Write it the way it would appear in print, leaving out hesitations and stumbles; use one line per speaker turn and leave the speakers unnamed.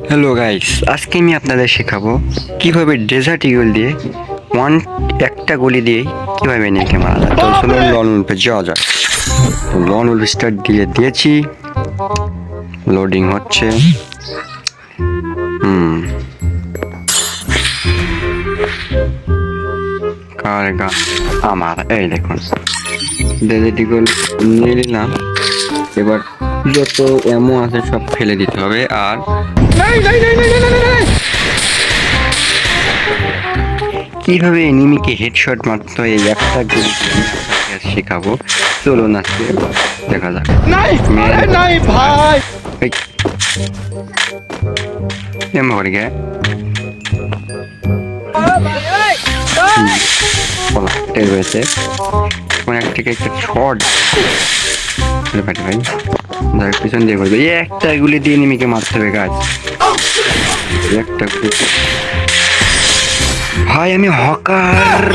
Hello guys, আজকে আমি আপনাদের শেখাবো কিভাবে ডেজার্ট ইগল দিয়ে একটা গুলি দিয়ে কিভাবে এনিমিকে মারা যায়। তো চলো লন উল্পে যাওয়া যাক। তো লন উল্প স্টার্ট দিয়েছি, লোডিং হচ্ছে। কার গান? আমার। এই দেখুন ডেজার্ট ইগল নিয়ে নিলাম। এবার যত এমো আছে সব ফেলে দিতে হবে। আর কিভাবে এনিমিকে হেডশট মারতে হয় এই একটা গুলি শেখাবো। চলো না দেখা যাক।
ভাই
মর গে হয়েছে কোন এক থেকে একটা শট ভাই পিছন দিয়ে করবে। একটা গুলি দিয়ে এনিমিকে মারতে হবে গাছ। একটা ভাই আমি হকার।